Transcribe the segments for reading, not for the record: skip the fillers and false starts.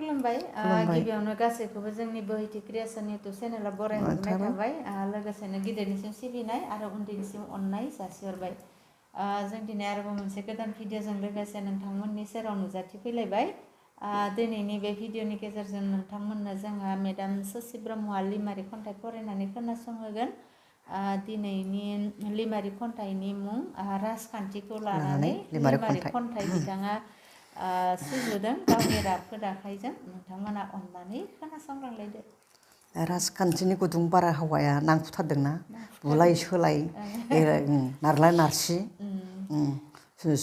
खुलुमबाय गिबियावनो गासैखौबो जोंनि बोहैथि क्रिएशन इउटुब चेनेलाव बरायहरनाय थाबाय लोगोसेनो गिदिरनिसिम सिबिनाय आरो उन्दैनिसिम अननाय जासिहरबाय जों दिनै आरोबाव मोनसे गोदान भिडिअजों लोगोसे नोंथांमोननि सेराव नुजाथिफैलायबाय दिनैनि बे भिडिअनि गेजेरजों नोंथांमोननो जोंहा मेडाम ससि ब्रह्मआ लिमारि खन्थाइ फरायनानै खोनासंहोगोन दिनैनि लिमारि खन्थाइनि मुं राजखान्थिखौ लानानै लिमारि खन्थाइ बिथाङा सुजुदों गावनि राफोद आखाइजों नोंथांमोना अननानै खोनासंलांलायदो राजखान्थिनि गुदुं बारहावाया नांफुथारदोंना बुलाय सोलाय नारलाय नारसि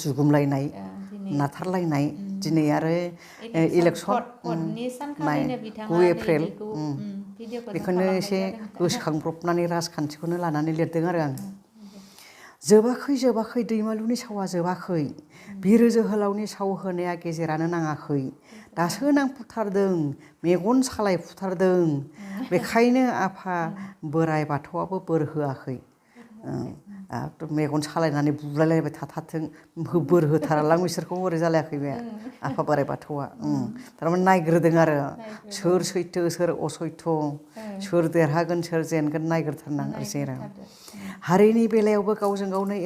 जुगुमलायनाय नाथारलायनाय दिनै आरो इलेक्सन 9 एप्रिल बेखौनो एसे गोसोखांब्रबनानै राजखान्थिखौनो लानानै लिरदों आरो आं जोबाखै दैमालुनि सावा जोबाखै बिर जोहोलावनि साव होनाया गेजेरानो नाङाखै दासो नांफुथारदों मेगन सालायफुथारदों बेखायनो आफा बोराइ बाथौआबो बोर होआखै मेगन सालायनानै बुलायलायबाय थाथारथों बोर होथारालां बिसोरखौ ओरै जालायाखै बे आफा बोराइ बाथौआ थारमाने नायग्रोदों आरो सोर सैथो सोर असैथ' सोर देरहागोन सोर जेनगोन नायग्रोथारनां जेराव हारिनि बेलायावबो गावजों गावनो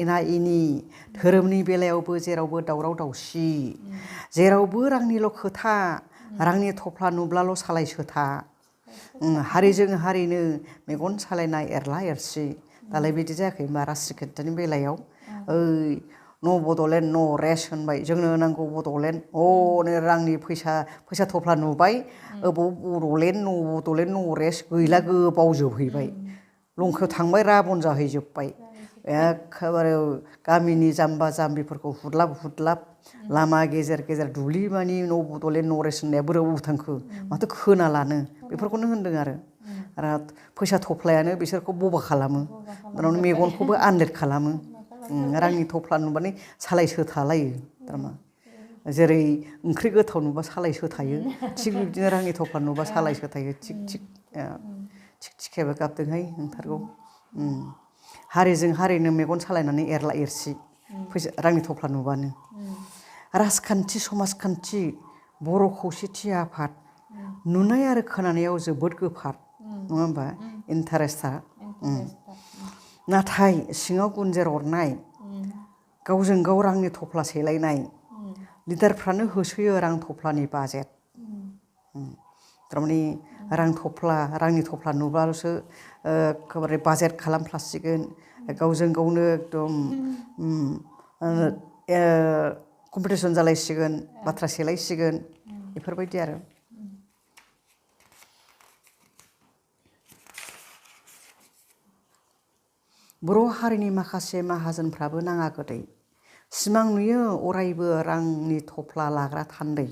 एना एनि धोरोमनि बेलायावबो जेरावबो दावराव दावसि जेरावबो रांनिल' खोथा रांनि थफ्ला नुब्लाल' सालाय सोथा हारिजों हारिनो मेगन सालायनाय एरला एरसि दालाय बिदि जायाखै होनबा राजखान्थिनि बेलायाव ओइ न' बड'लेण्ड न' रेस होनबाय जोंनो नांगौ बड'लेण्ड हनै रांनि फैसा थफ्ला नुबाय बड'लेण्ड न' रेस गैला गोबाव जोबहैबाय लंकायाव थांबाय राबन जाहैजोब्बाय एखेबारे गामिनि जाम्बा जाम्बिफोरखौ हुदलाब लामा गेजेर दुब्लि मानि न' बड'लेण्ड न' रेस होननाया बोरै थांखो माथो खोनालानो बेफोरखौनो होनदों आरो फैसा थफ्लायानो बिसोरखौ बबा खालामो थारमाने मेगनखौबो आनलेट खालामो रांनि थफ्ला नुबानो सालाय सोथालायो थारमाने जेरै ओंख्रि गोथाव नुबा सालाय सोथायो थिग बिदिनो रांनि थफ्ला नुबा सालाय सोथायो थिग थिखायाबो गाबदोंहाय नंथारगौ हारिजों हारिनो मेगन सालायनानै एरला एरसि फैसा रांनि थफ्ला नुबानो राजखान्थि समाजखान्थि बर' खौसेथि आफाद नुनाय आरो खोनानायाव जोबोद गोफार नङा होमबा इन्टारेस्टआ नाथाय सिङाव गुनजेर अरनाय गावजों गाव रांनि थफ्ला सेलायनाय लिडारफ्रानो होसोयो रां थफ्लानि बाजेट थारमाने रांनि थफ्ला नुब्लाल'सो एखेबारे बाजेट खालामफ्लासिगोन गावजों गावनो एकदम कम्पिटिसन जालायसिगोन बाथ्रा सेलायसिगोन बेफोरबायदि आरो बर' हारिनि माखासे माहाजोनफ्राबो नाङा गोदै सिमां नुयो अरायबो रांनि थफ्ला लाग्रा थान्दै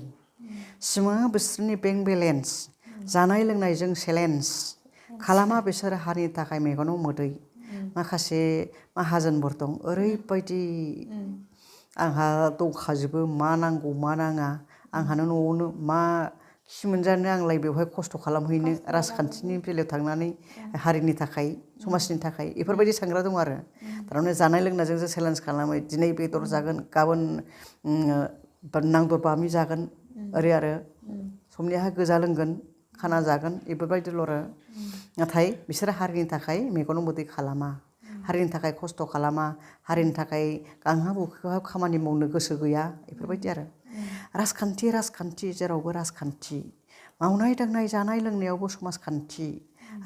सिमाङा बिसोरनि बेंक बेलेन्स जानाय लोंनायजों चेलेन्ज खालामा बिसोर हारिनि थाखाय मेगनाव मोदै माखासे माहाजोनफोर दं ओरैबायदि आंहा दंखाजोबो मा नांगौ मा नाङा आंहानो न'आवनो मा खि मोनजानो आंलाय बेवहाय खस्थ' खालामहैनो राजखान्थिनि बेलायाव थांनानै हारिनि थाखाय समाजनि थाखाय बेफोरबायदि सानग्रा दं आरो थारमाने जानाय लोंनायजोंसो चेलेन्ज खालामो दिनै बेदर जागोन गाबोन नांदर बामि जागोन ओरै आरो समनिहा गोजा लोंगोन खाना जागोन बेफोरबायदिल' आरो नाथाय बिसोर हारिनि थाखाय मेगनाव मोदै खालामा हारिनि थाखाय खस्थ' खालामा हारिनि थाखाय गांहाब उखैहाब खामानि मावनो गोसो गैया बेफोरबायदि आरो राजखान्थि जेरावबो राजखान्थि मावनाय दांनाय जानाय लोंनायावबो समाजखान्थि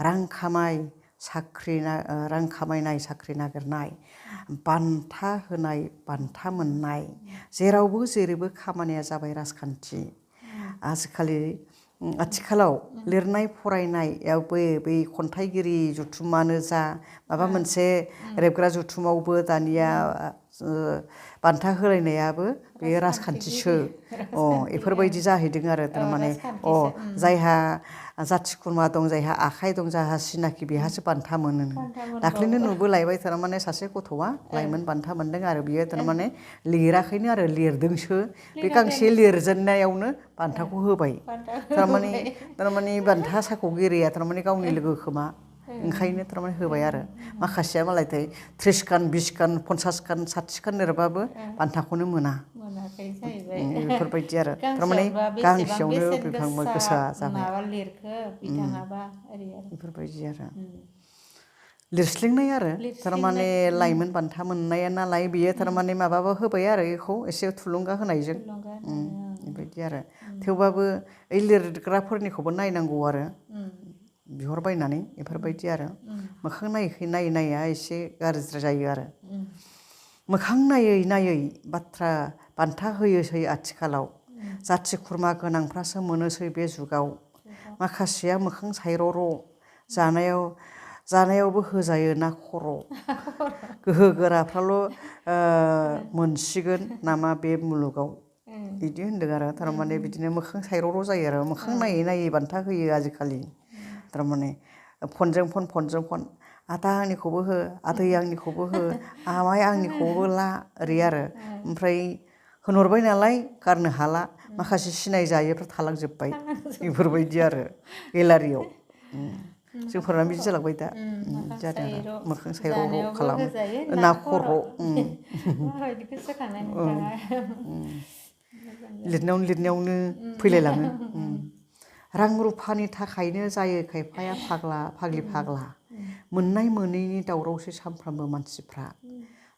रां खामायनाय साख्रि नागिरनाय बान्था होनाय बान्था मोननाय जेरावबो जेरैबो खामानिया जाबाय राजखान्थि आथिखालाव लिरनाय फरायनायावबो बै खन्थाइगिरि जुथुमानो जा माबा मोनसे रेबग्रा जुथुमावबो दानिया बान्था होलायनायाबो बे राजखान्थिसो बेफोरबायदि जाहैदों आरो थारमाने जायहा जाथि खुरमा दं जायहा आखाइ दं जायहा सिनाखि बेहासो बान्था मोनो दाख्लैनो नुबोलायबाय थारमाने सासे गथ'आ लाइमोन बान्था मोनदों आरो बियो थारमाने लिराखैनो आरो लिरदोंसो बे गांसे लिरजेननायावनो बान्थाखौ होबाय थारमाने बान्था साख'गिरिया थारमाने गावनि लोगो खोमा ओंखायनो थारमाने होबाय आरो माखासेया मालायथाय 30 खान 20 खान 50 खान 60 खान लिरबाबो बान्थाखौनो मोना मोनाखै जाहैबाय बेफोरबायदि आरो थारमाने गांसेयावनोबा बेसेबां गांसेयावनो बेसेन बिफां गोसा गोसा जाबाय माबा लिरखो बिथाङाबा ओरै आरो बेफोरबायदि आरो लिरस्लिंनाय आरो थारमाने लाइमोन बान्था मोननाया नालाय बियो थारमाने माबाबो होबाय आरो बेखौ एसे थुलुंगा होनायजों बेबायदि आरो थेवबाबो ओइ लिरग्राफोरनिखौबो नायनांगौ आरो बिहरबायनानै बेफोरबायदि आरो मोखां नायै नायैया एसे गाज्रि जायो आरो मोखां नायै नायै बाथ्रा बान्था होयोसै आथिखालाव जाथि खुरमा गोनांफ्रासो मोनोसै बे जुगाव माखासेया मोखां सायर' जानायावबो होजायो ना खर' गोहो गोराफ्राल' मोनसिगोन नामा बे मुलुगाव बिदि होनदों आरो थारमाने बिदिनो मोखां सायर' जायो आरो मोखां नायै नायै बान्था होयो आजिखालि थारमाने फनजों फन आदा आंनिखौबो हो आदै आंनिखौबो हो आमाइ आंनिखौबो ला ओरै आरो ओमफ्राय होनहरबाय नालाय गारनो हाला माखासे सिनाय जायैफ्रा थालांजोब्बाय बेफोरबायदि आरो गेलारियाव जोंफोरना बिदि जालांबाय दा जादों आरो मोखां सायर' खालामो ना खर' माबायदि गोसोखांनाय नोंथाङा लिरनायावनो फैलायलाङो रां रुफानि थाखायनो जायो खायफाया फाग्लि फाग्ला मोननाय मोनैनि दावरावसो सानफ्रामबो मानसिफ्रा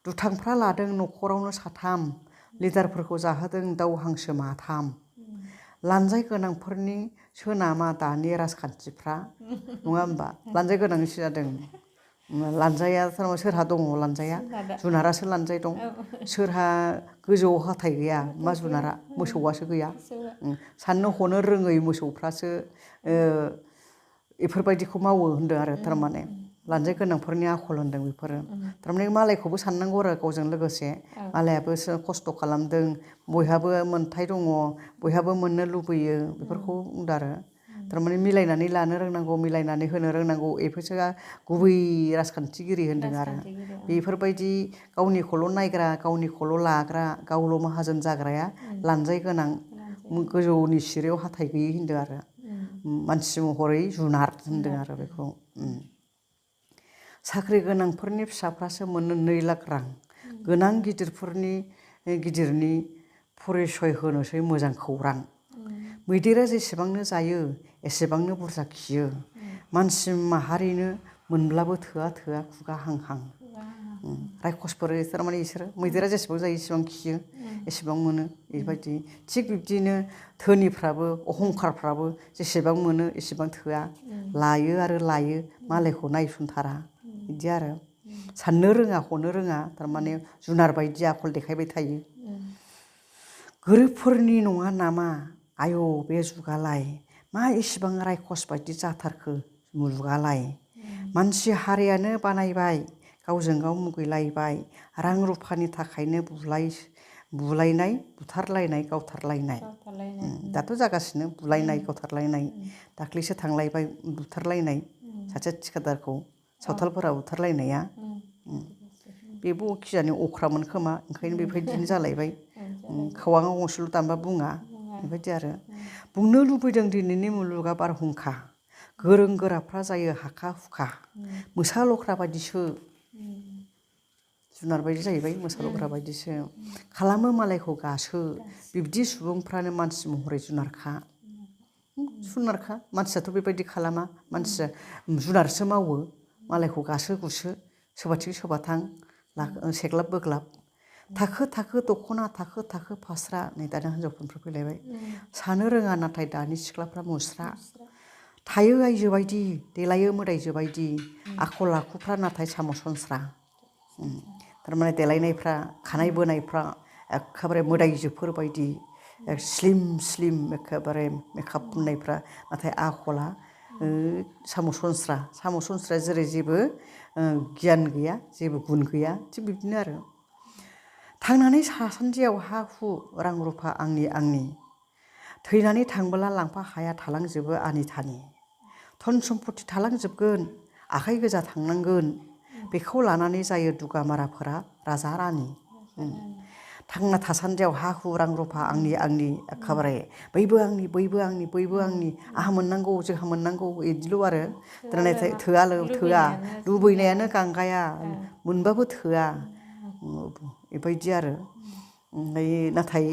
दुथांफ्रा लादों न'खरावनो साथाम लिडारफोरखौ जाहोदों दाउ हांसो माथाम लानजाय गोनांफोरनि सोनामा दानि राजखान्थिफ्रा नङा होमबा लानजाय गोनांसो जादों लानजाया थारमाने सोरहा दङ लानजाया जुनारासो लानजाय दं सोरहा गोजौआव हाथाय गैया मा जुनारा मोसौआसो गैया साननो हनो रोङै मोसौफ्रासो बेफोरबायदिखौ मावो होनदों आरो थारमाने लानजाय गोनांफोरनि आखल होनदों बेफोरो थारमाने मालायखौबो साननांगौ आरो गावजों लोगोसे मालायाबो खस्थ' खालामदों बयहाबो मोन्थाय दङ बयहाबो मोननो लुबैयो बेफोरखौ बुंदों आरो थारमाने मिलायनानै लानो रोंनांगौ मिलायनानै होनो रोंनांगौ बेफोरसो गुबै राजखान्थिगिरि होनदों आरो बेफोरबायदि गावनिखौल' नायग्रा गावनिखौल' लाग्रा गावल' माहाजोन जाग्राया लानजाय गोनां गोजौनि सिरियाव हाथाय गैयै होनदों आरो मानसि महरै जुनार होनदों आरो बेखौ साख्रि गोनांफोरनि फिसाफ्रासो मोनो 2 लाख रां गोनां गिदिरनि परिसय होनोसै मोजां खौरां मैदेरा जेसेबांनो जायो एसेबांनो बुरजा खियो मानसि माहारिनो मोनब्लाबो थोआ खुगा हां रायखसफोर थारमाने बिसोरो मैदेरा जेसेबां जायो एसेबां खियो एसेबां मोनो बेबायदि थिग बिब्दिनो धोनिफ्राबो अहंखारफ्राबो जेसेबां मोनो एसेबां थोआ लायो आरो लायो मालायखौ नायसनथारा बिदि आरो साननो रोङा हनो रोङा थारमाने जुनार बायदि आखल देखायबाय थायो गोरिबफोरनि नङा नामा आय' बे जुगालाय मा इसिबां रायखस बायदि जाथारखो मुलुगालाय मानसि हारियानो बानायबाय गावजों गाव मुगैलायबाय रां रुफानि थाखायनो बुलायनाय बुथारलायनाय गावथारलायनाय दाथ' जागासिनो बुलायनाय गावथारलायनाय दाख्लैसो थांलायबाय बुथारलायनाय सासे थिखादारखौ सावथालफोरा बुथारलायनाया बेबो खिजानि अख्रामोन खोमा ओंखायनो बेबायदिनो जालायबाय खावाङाव गंसेल' दामबा बुङा बेबायदि आरो बुंनो लुबैदों दिनैनि मुलुगा बारहुंखा गोरों गोराफ्रा जायो हाखा हुखा मोसा लख्रा बायदिसो जुनार बायदि जाहैबाय मोसा लख्रा बायदिसो खालामो मालायखौ गासो बिब्दि सुबुंफ्रानो मानसि महरै जुनारखा मानसियाथ' बेबायदि खालामा मानसिया जुनारसो मावो मालायखौ गासो गुसो सोरबाथिं सोरबाथां सेग्लाब बोग्लाब थाखो थाखो दख'ना थाखो थाखो फास्रा नै दाना हिनजावफोरनिफ्राय फैलायबाय सानो रोङा नाथाय दानि सिख्लाफ्रा मुस्रा थायो आइजो बायदि देलायो मोदायजो बायदि आखल आखुफ्रा नाथाय साम' सनस्रा थारमाने देलायनायफ्रा खानाय बोनायफ्रा एखेबारे मोदायजोफोर बायदि स्लिम एखेबारे मेकआप फुननायफ्रा नाथाय आखला साम' सनस्राया जेरै जेबो गियान गैया जेबो गुन गैया थिग बिदिनो आरो थांनानै सासान्दियाव हा हु रां रुफा आंनि थैनानै थांबोला लांफा हाया थालांजोबो आनि थानि धन सम्पति थालांजोबगोन आखाइ गोजा थांनांगोन बेखौ लानानै जायो दुगामाराफोरा राजा रानि थांना थासान्दियाव हा हु रां रुफा आंनि एखेबारे बैबो आंनि आहा मोननांगौ जोंहा मोननांगौ इदिल' आरो थोआ लुबैनायानो गांगाया मोनबाबो थोआ बेबायदि आरो ओमफ्राय नाथाय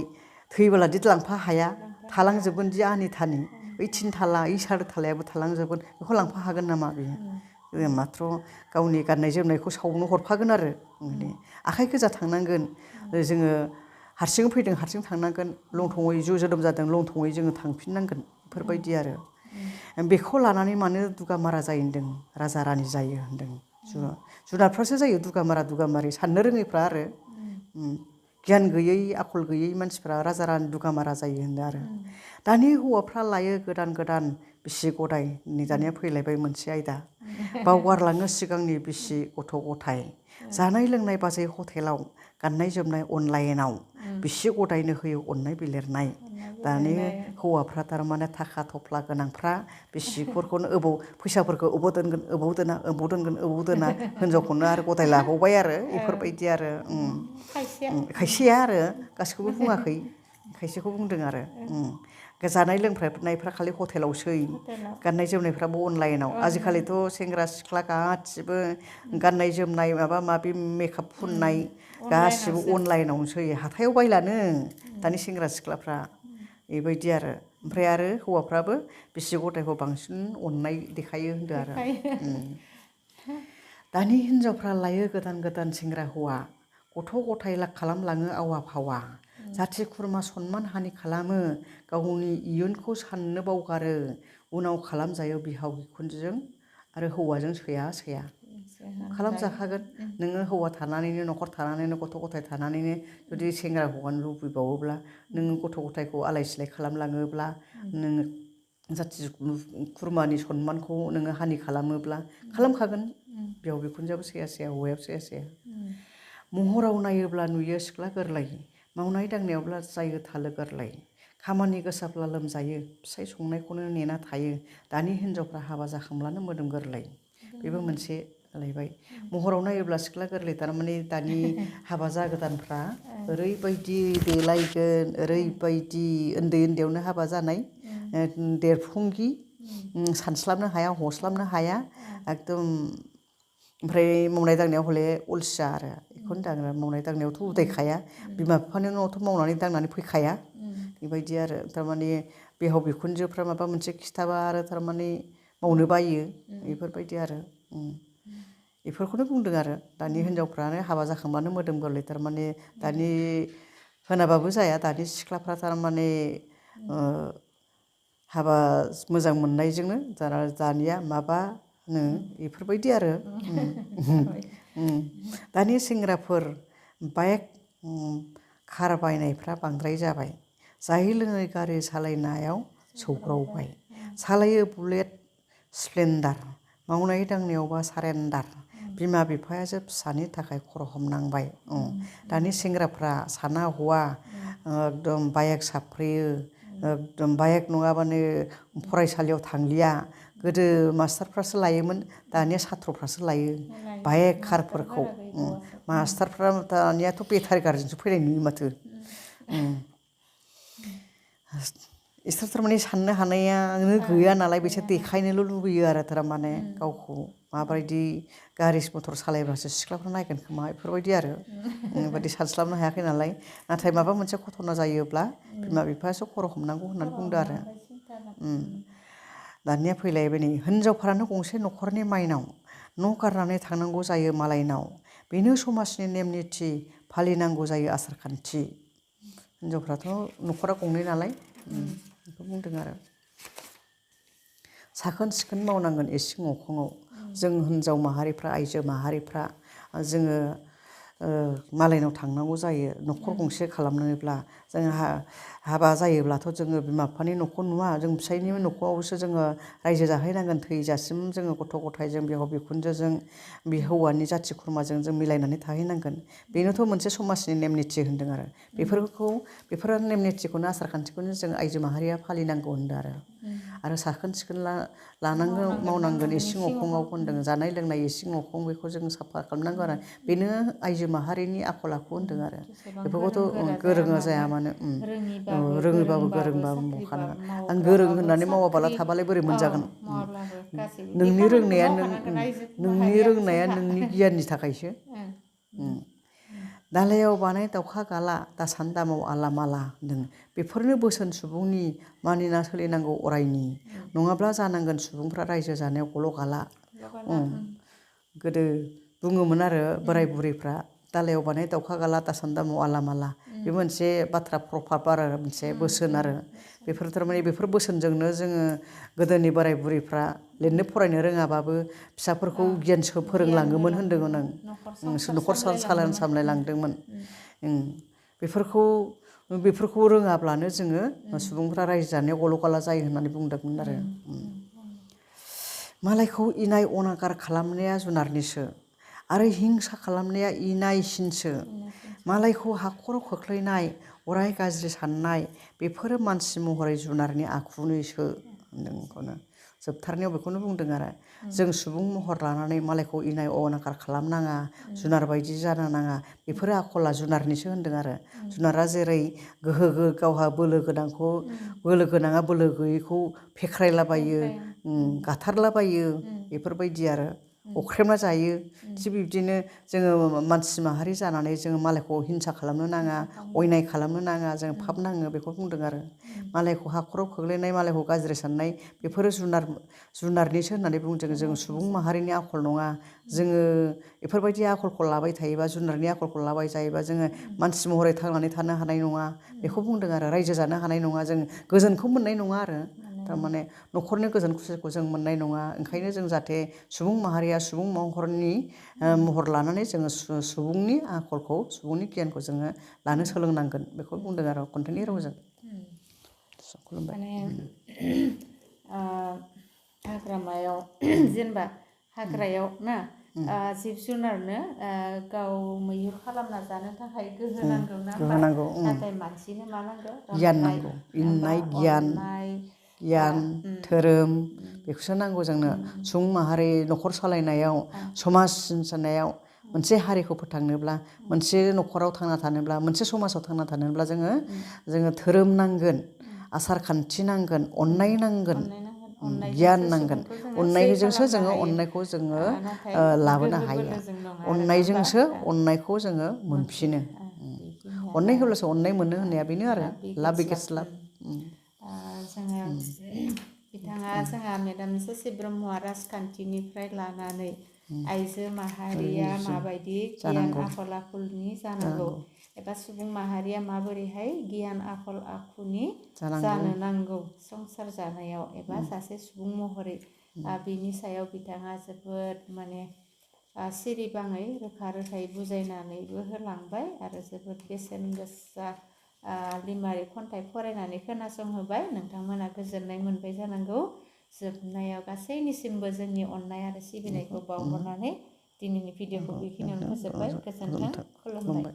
थैबोलादि लांफा हाया थालांजोबगोन दि आनि थानि बै 3 थाला ओइ 4 थालायाबो थालांजोबगोन बेखौ लांफा हागोन नामा बेयो माथ्र' गावनि गाननाय जोमनायखौ सावनो हरफागोन आरो आखाइ गोजा थांनांगोन जोङो हारसिं फैदों हारसिं थांनांगोन लंथङै जोनोम जादों लंथङै जोङो थांफिननांगोन बेफोरबायदि आरो बेखौ लानानै मानो दुगामारा जायो होनदों राजा रानि जायो होनदों जुनारफ्रासो जायो दुगामारि साननो रोङैफ्रा आरो गियान गैयै आखल गैयै मानसिफ्रा राजा रानि दुगामारा जायो होनदों आरो दानि हौवाफ्रा लायो गोदान बिसि गदाय नै दानिया फैलायबाय मोनसे आयदा बावगारलाङो सिगांनि बिसि गथ' गथाय जानाय लोंनाय बाजै हटेलाव गाननाय जोमनाय अनलाइनाव बिसि गदायनो होयो अननाय बिलिरनाय दानि हौवाफ्रा थारमाने थाखा थफ्ला गोनांफ्रा बिसिफोरखौनो फैसाफोरखौ अबाव दोना हिनजावखौनो आरो गदाय लाबावबाय आरो बेफोरबायदि आरो खायसेया आरो गासिखौबो बुङाखै खायसेखौ बुंदों आरो जानाय लोंनायफ्रा खालि हटेलावसै गाननाय जोमनायफ्राबो अनलाइनाव आजिखालिथ' सेंग्रा सिख्ला गासिबो गाननाय जोमनाय माबा माबि मेकआप फुननाय गासिबो अनलाइनावनोसै हाथायाव बायलानो दानि सेंग्रा सिख्लाफ्रा बेबायदि आरो ओमफ्राय आरो हौवाफ्राबो बिसि गथायखौ बांसिन अननाय देखायो होनदों आरो दानि हिनजावफ्रा लायो गोदान सेंग्रा हौवा गथ' गथाय खालामलाङो आवा फावा जाथि खुरमा सनमान हानि खालामो गावनि इयुनखौ साननो बावगारो उनाव खालामजायो बिहाव बिखुनजोजों आरो हौवाजों सैया खालामजाखागोन नोङो हौवा थानानैनो न'खर थानानैनो गथ' गथाय थानानैनो जुदि सेंग्रा हौवानो लुबैबावोब्ला नोङो गथ' गथायखौ आलाय सिलाय खालामलाङोब्ला नोङो जाथि खुरमानि सनमानखौ नोङो हानि खालामोब्ला खालामखागोन बिहाव बिखुनजोआबो सैया हौवायाबो सैया महराव नायोब्ला नुयो सिख्ला गोरलै मावनाय दांनायावब्ला जायो थालो गोरलै खामानि गोसाब्ला लोमजायो फिसाइ संनायखौनो नेना थायो दानि हिनजावफ्रा हाबा जाखांब्लानो मोदोम गोरलै बेबो मोनसे जालायबाय महराव नायोब्ला सिख्ला गोरलै थारमाने दानि हाबा जागोदानफ्रा ओरैबायदि देलायगोन ओरैबायदि उन्दैयावनो हाबा जानाय देरफुंगि सानस्लाबनो हाया हस्लाबनो हाया एकदम ओमफ्राय मावनाय दांनायाव हले अलसिया आरो बेखौनो दाङो मावनाय दांनायावथ' उदायखाया बिमा बिफानि न'आवथ' मावनानै दांनानै फैखाया बेबायदि आरो थारमाने बिहाव बिखुनजोफ्रा माबा मोनसे खिथाबा आरो थारमाने मावनो बायो बेफोरबायदि आरो बेफोरखौनो बुंदों आरो दानि हिनजावफ्रानो हाबा जाखांबानो मोदोम गोरलै थारमाने दानि होनाबाबो जाया दानि सिख्लाफ्रा थारमाने हाबा मोजां मोननायजोंनो दानिया माबानो बेफोरबायदि आरो दानि सेंग्राफोर बाइक कार बायनायफ्रा बांद्राय जाबाय जायै लोङै गारि सालायनायाव सौग्रावबाय सालायो बुलेट स्प्लेन्डार मावनाय दांनायावबा सारेन्डार बिमा बिफायासो फिसानि थाखाय खर' हमनांबाय दानि सेंग्राफ्रा साना हौवा एकदम बाइक साफ्रेयो एकदम बाइक नङाबानो फरायसालियाव थांलिया गोदो मास्टारफ्रासो लायोमोन दानिया साथ्रफ्रासो लायो बाइक कारफोरखौ मास्टारफ्रा दानियाथ' बेटारि गारिजोंसो फैनाय नुयो माथो बिसोर थारमाने साननो हानायानो गैया नालाय बिसोर देखायनोल' लुबैयो आरो थारमाने गावखौ माबायदि गारि मथर सालायब्लासो सिख्लाफ्रा नायगोन खोमा बेफोरबायदि आरो बेबायदि सानस्लाबनो हायाखै नालाय नाथाय माबा मोनसे घटना जायोब्ला बिमा बिफायासो खर' हमनांगौ होननानै बुंदों आरो दानिया फैलायबाय नै हिनजावफ्रानो गंसे न'खरनि माइनाव न' गारनानै थांनांगौ जायो मालायनाव बेनो समाजनि नेम निथि फालिनांगौ जायो आसार खान्थि हिनजावफ्राथ' न'खरा गंनै नालाय बेखौ बुंदों आरो साखोन सिखोन मावनांगोन इसिं अखङाव जों हिनजाव माहारिफ्रा आइजो माहारिफ्रा जोङो मालायनाव थांनांगौ जायो न'खर गंसे खालामनोब्ला जों हाबा जायोब्लाथ' जोङो बिमा बिफानि न'खौ नुवा जों फिसायनि न'खरावसो जोङो रायजो जाहैनांगोन थैजासिम जोङो गथ' गथायजों बिहाव बिखुनजोजों बे हौवानि जाथि खुरमाजों जों मिलायनानै थाहैनांगोन बेनोथ' मोनसे समाजनि नेम निथि होनदों आरो बेफोर नेम निथिखौनो आसार खान्थिखौनो जों आइजो माहारिया फालिनांगौ होनदों आरो आरो साखोन सिखोन लानांगोन मावनांगोन इसिं अखङाव होनदों जानाय लोंनाय इसिं अखं बेखौ जों साफा खालामनांगौ आरो बेनो आइजो माहारिनि आखल आखु होनदों आरो बेफोरखौथ' गोरोङा जाया मानो रोङैबाबो गोरोंबाबो मावखानाङा आं गोरों होननानै मावाबाला थाबालाय बोरै मोनजागोन नोंनि रोंनाया नोंनि रोंनाया नोंनि गियाननि थाखायसो दालायाव बानाय दाउखा गाला दासान दामाव आला माला होनदों बेफोरनो बोसोन सुबुंनि मानिना सोलिनांगौ अरायनि नङाब्ला जानांगोन सुबुंफ्रा रायजो जानायाव गल' गाला गोदो बुङोमोन आरो बोराय बुरैफ्रा दालायाव बानाय दाउखा गाला दासान दामाव आला माला बे मोनसे बाथ्रा प्रभाब आरो मोनसे बोसोन आरो बेफोर थारमाने बेफोर बोसोनजोंनो जोङो गोदोनि बोराय बुरैफ्रा लिरनो फरायनो रोङाबाबो फिसाफोरखौ गियान फोरोंलाङोमोन होन्दोंमोन आं न'खर सामलायलांदोंमोन बेफोरखौ रोङाब्लानो जोङो सुबुंफ्रा रायजो जानायाव गल' गाला जायो होननानै बुंदोंमोन आरो मालायखौ इनाय अनागार खालामनाया जुनारनिसो आरो हिंसा खालामनाया इनायसिनसो मालायखौ हाखराव खोख्लैनाय अराय गाज्रि साननाय बेफोरो मानसि महरै जुनारनि आखुनिसो होनदों जोबथारनायाव बेखौनो बुंदों आरो जों सुबुं महर लानानै मालायखौ इनाय अनागार खालामनाङा जुनार बायदि जानो नाङा बेफोरो आखला जुनारनिसो होनदों आरो जुनारा जेरै गोहो गावहा बोलो गोनाङा बोलो गैयैखौ फेख्रायलाबायो गाथारलाबायो बेफोरबायदि आरो अख्रेबना जायो थिग बिब्दिनो जोङो मानसि माहारि जानानै जोङो मालायखौ हिंसा खालामनो नाङा अयनाय खालामनो नाङा जों पाप नाङो बेखौ बुंदों आरो मालायखौ हाखराव खोख्लैनाय मालायखौ गाज्रि साननाय बेफोरो जुनारनिसो होननानै बुंदों जों सुबुं माहारिनि आखल नङा जोङो बेफोरबायदि आखलखौ लाबाय थायोबा जुनारनि आखलखौ लाबाय थायोबा जोङो मानसि महरै थांनानै थानो हानाय नङा बेखौ बुंदों आरो रायजो जानो हानाय नङा जों गोजोनखौ मोननाय नङा आरो थारमाने न'खरनि गोजोन खुसिखौ जों मोननाय नङा ओंखायनो जों जाहाथे सुबुं माहारिया सुबुं महरनि महर लानानै जोङो सुबुंनि आखलखौ सुबुंनि गियानखौ जोङो लानो सोलोंनांगोन बेखौ बुंदों आरो खन्थाइनि रावजों माने हाग्रामायाव जेनेबा हाग्रायाव ना जिब जुनारनो गाव मैहुर खालामना जानो थाखाय गोहो नांगौ ना नाथाय मानसिनो मा नांगौ गियान नांगौ गियान धोरोम बेखौसो नांगौ जोंनो सुबुं माहारि न'खर सालायनायाव समाज सालायनायाव मोनसे हारिखौ फोथांनोब्ला मोनसे न'खराव थांना थानोब्ला मोनसे समाजाव थांना थानोब्ला जोङो धोरोम नांगोन आसार खान्थि नांगोन अननाय नांगोन गियान नांगोन अननायजोंसो जोङो अननायखौ जोङो लाबोनो हायो अननायजोंसो अननायखौ जोङो मोनफिनो अननाय होब्लासो अननाय मोनो होननाया बेनो आरो लाभ बिगेट्स लाभ जोङो बिथाङा जोंहा मेडाम ससि ब्रह्मआ राजखान्थिनिफ्राय लानानै आइजो माहारिया माबायदि गियान आखल आखुनि जानांगौ एबा सुबुं माहारिया माबोरैहाय गियान आखल आखुनि जानो नांगौ संसार जानायाव एबा सासे सुबुं महरै बिनि सायाव बिथाङा जोबोद माने सिरिबाङै रोखा रोखायै बुजायनानैबो होलांबाय आरो जोबोद बेसेन गोसा लिमारिक खन्थाइ फरायनानै खोनासंहोबाय नोंथांमोना गोजोननाय मोनबाय जानांगौ जोबनायाव गासैनिसिमबो जोंनि अननाय आरो सिबिनायखौ बावहरनानै दिनैनि भिडिअखौ बेखिनियावनो फोजोबबाय गोजोन्थों खुलुमबाय